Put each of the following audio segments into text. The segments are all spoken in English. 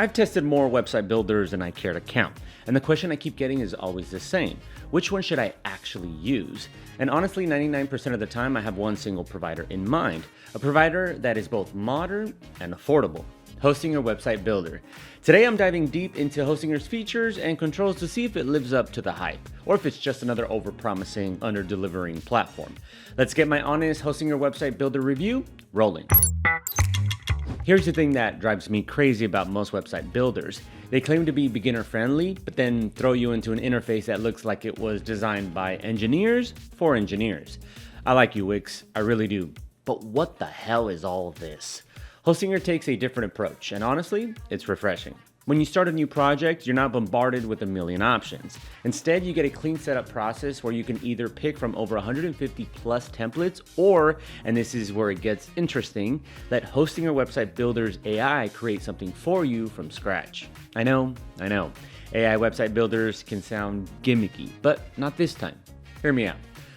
I've tested more website builders than I care to count, and the question I keep getting is always the same. Which one should I actually use? And honestly, 99% of the time I have one single provider in mind, a provider that is both modern and affordable. Hostinger Website Builder. Today I'm diving deep into Hostinger's features and controls to see if it lives up to the hype, or if it's just another overpromising, under-delivering platform. Let's get my honest Hostinger Website Builder review rolling. Here's the thing that drives me crazy about most website builders. They claim to be beginner friendly, but then throw you into an interface that looks like it was designed by engineers for engineers. I like you, Wix, I really do. But what the hell is all this? Hostinger takes a different approach, and honestly, it's refreshing. When you start a new project, you're not bombarded with a million options. Instead, you get a clean setup process where you can either pick from over 150 plus templates, or, and this is where it gets interesting, let Hostinger Website Builder's AI create something for you from scratch. I know. AI website builders can sound gimmicky, but not this time. Hear me out.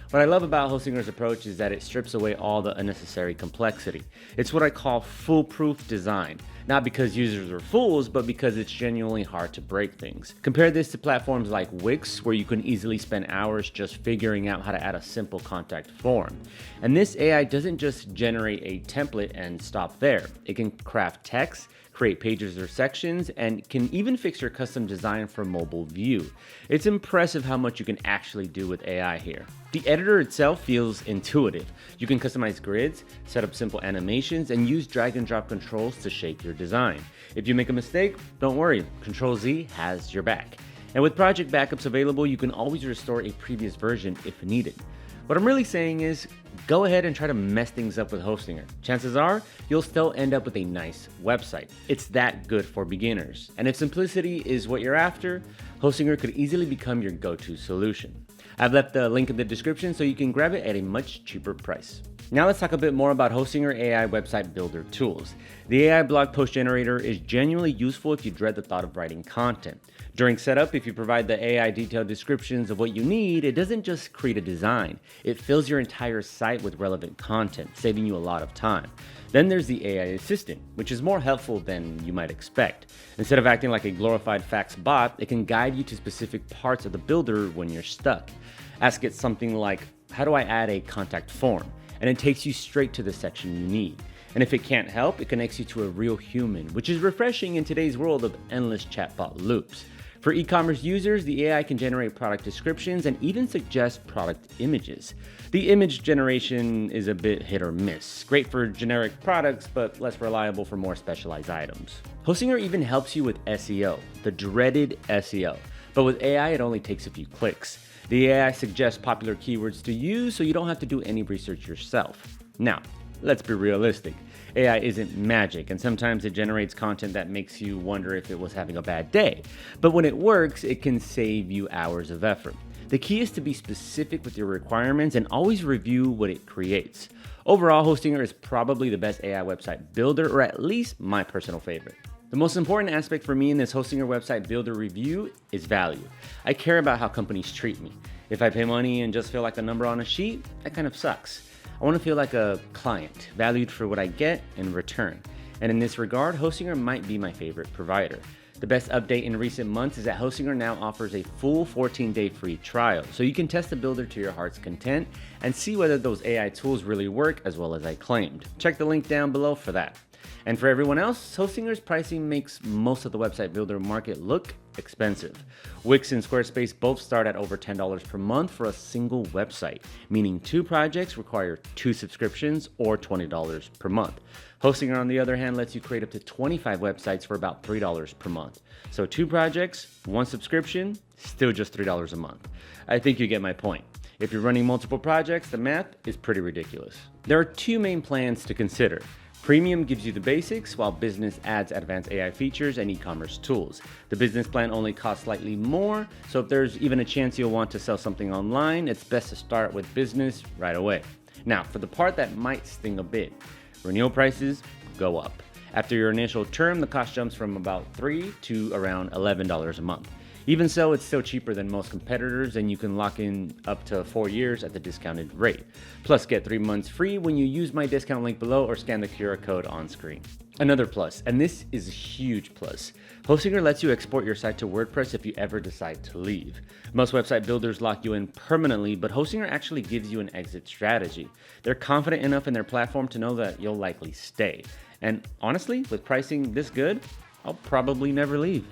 What I love about Hostinger's approach is that it strips away all the unnecessary complexity. It's what I call foolproof design. Not because users are fools, but because it's genuinely hard to break things. Compare this to platforms like Wix, where you can easily spend hours just figuring out how to add a simple contact form. And this AI doesn't just generate a template and stop there. It can craft text, create pages or sections, and can even fix your custom design for mobile view. It's impressive how much you can actually do with AI here. The editor itself feels intuitive. You can customize grids, set up simple animations, and use drag and drop controls to shape your design. If you make a mistake, don't worry, Ctrl-Z has your back. And with project backups available, you can always restore a previous version if needed. What I'm really saying is, go ahead and try to mess things up with Hostinger. Chances are, you'll still end up with a nice website. It's that good for beginners. And if simplicity is what you're after, Hostinger could easily become your go-to solution. I've left the link in the description so you can grab it at a much cheaper price. Now let's talk a bit more about Hostinger AI Website Builder tools. The AI blog post generator is genuinely useful if you dread the thought of writing content. During setup, if you provide the AI detailed descriptions of what you need, it doesn't just create a design. It fills your entire site with relevant content, saving you a lot of time. Then there's the AI assistant, which is more helpful than you might expect. Instead of acting like a glorified fax bot, it can guide you to specific parts of the builder when you're stuck. Ask it something like, how do I add a contact form? And it takes you straight to the section you need. And if it can't help, it connects you to a real human, which is refreshing in today's world of endless chatbot loops. For e-commerce users, the AI can generate product descriptions and even suggest product images. The image generation is a bit hit or miss. Great for generic products, but less reliable for more specialized items. Hostinger even helps you with SEO, the dreaded SEO. But with AI, it only takes a few clicks. The AI suggests popular keywords to use so you don't have to do any research yourself. Now, let's be realistic. AI isn't magic, and sometimes it generates content that makes you wonder if it was having a bad day. But when it works, it can save you hours of effort. The key is to be specific with your requirements and always review what it creates. Overall, Hostinger is probably the best AI website builder, or at least my personal favorite. The most important aspect for me in this Hostinger Website Builder review is value. I care about how companies treat me. If I pay money and just feel like a number on a sheet, that kind of sucks. I want to feel like a client, valued for what I get in return. And in this regard, Hostinger might be my favorite provider. The best update in recent months is that Hostinger now offers a full 14-day free trial, so you can test the builder to your heart's content and see whether those AI tools really work as well as I claimed. Check the link down below for that. And for everyone else, Hostinger's pricing makes most of the website builder market look expensive. Wix and Squarespace both start at over $10 per month for a single website, meaning 2 projects require 2 subscriptions or $20 per month. Hostinger, on the other hand, lets you create up to 25 websites for about $3 per month. So 2 projects, 1 subscription, still just $3 a month. I think you get my point. If you're running multiple projects, the math is pretty ridiculous. There are 2 main plans to consider. Premium gives you the basics, while Business adds advanced AI features and e-commerce tools. The Business plan only costs slightly more, so if there's even a chance you'll want to sell something online, it's best to start with Business right away. Now, for the part that might sting a bit, renewal prices go up. After your initial term, the cost jumps from about $3 to around $11 a month. Even so, it's still cheaper than most competitors, and you can lock in up to 4 years at the discounted rate. Plus, get 3 months free when you use my discount link below or scan the QR code on screen. Another plus, and this is a huge plus, Hostinger lets you export your site to WordPress if you ever decide to leave. Most website builders lock you in permanently, but Hostinger actually gives you an exit strategy. They're confident enough in their platform to know that you'll likely stay. And honestly, with pricing this good, I'll probably never leave.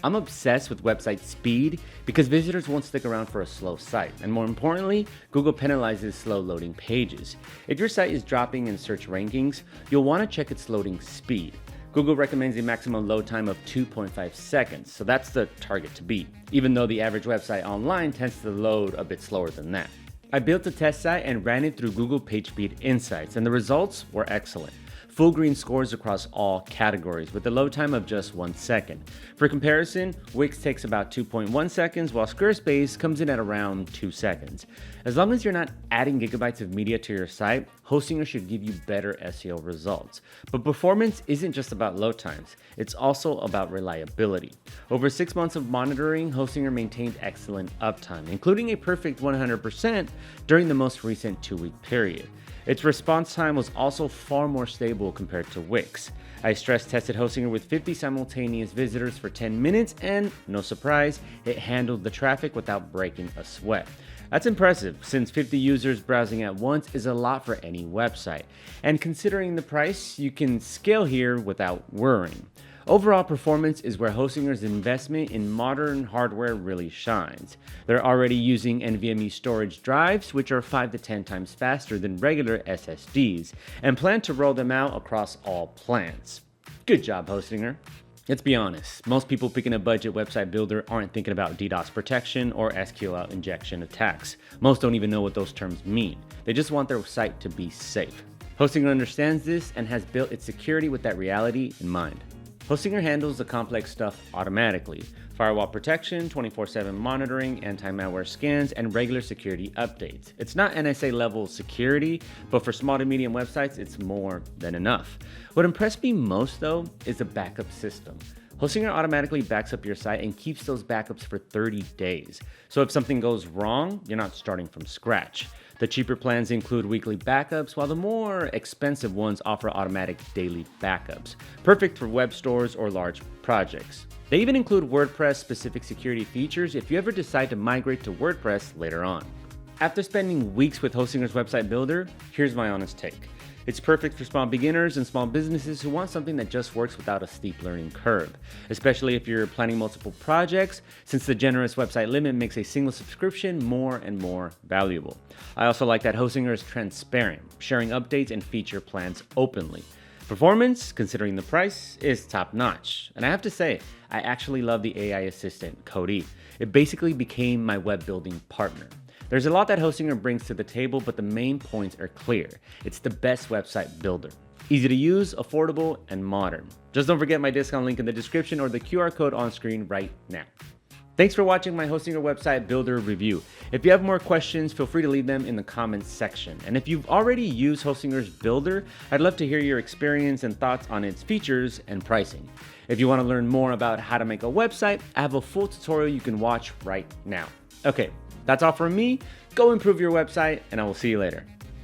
I'm obsessed with website speed because visitors won't stick around for a slow site. And more importantly, Google penalizes slow loading pages. If your site is dropping in search rankings, you'll want to check its loading speed. Google recommends a maximum load time of 2.5 seconds, so that's the target to beat, even though the average website online tends to load a bit slower than that. I built a test site and ran it through Google PageSpeed Insights, and the results were excellent. Full green scores across all categories with a load time of just 1 second. For comparison, Wix takes about 2.1 seconds while Squarespace comes in at around 2 seconds. As long as you're not adding gigabytes of media to your site, Hostinger should give you better SEO results. But performance isn't just about load times, it's also about reliability. Over 6 months of monitoring, Hostinger maintained excellent uptime, including a perfect 100% during the most recent 2-week period. Its response time was also far more stable compared to Wix. I stress tested Hostinger with 50 simultaneous visitors for 10 minutes and, no surprise, it handled the traffic without breaking a sweat. That's impressive, since 50 users browsing at once is a lot for any website. And considering the price, you can scale here without worrying. Overall performance is where Hostinger's investment in modern hardware really shines. They're already using NVMe storage drives, which are 5 to 10 times faster than regular SSDs, and plan to roll them out across all plans. Good job, Hostinger. Let's be honest, most people picking a budget website builder aren't thinking about DDoS protection or SQL injection attacks. Most don't even know what those terms mean. They just want their site to be safe. Hostinger understands this and has built its security with that reality in mind. Hostinger handles the complex stuff automatically. Firewall protection, 24/7 monitoring, anti-malware scans, and regular security updates. It's not NSA level security, but for small to medium websites, it's more than enough. What impressed me most though is the backup system. Hostinger automatically backs up your site and keeps those backups for 30 days. So if something goes wrong, you're not starting from scratch. The cheaper plans include weekly backups, while the more expensive ones offer automatic daily backups, perfect for web stores or large projects. They even include WordPress-specific security features if you ever decide to migrate to WordPress later on. After spending weeks with Hostinger's website builder, here's my honest take. It's perfect for small beginners and small businesses who want something that just works without a steep learning curve, especially if you're planning multiple projects, since the generous website limit makes a single subscription more and more valuable. I also like that Hostinger is transparent, sharing updates and feature plans openly. Performance, considering the price, is top-notch. And I have to say, I actually love the AI assistant, Cody. It basically became my web building partner. There's a lot that Hostinger brings to the table, but the main points are clear. It's the best website builder. Easy to use, affordable, and modern. Just don't forget my discount link in the description or the QR code on screen right now. Thanks for watching my Hostinger website builder review. If you have more questions, feel free to leave them in the comments section. And if you've already used Hostinger's builder, I'd love to hear your experience and thoughts on its features and pricing. If you want to learn more about how to make a website, I have a full tutorial you can watch right now. Okay, that's all from me. Go improve your website, and I will see you later.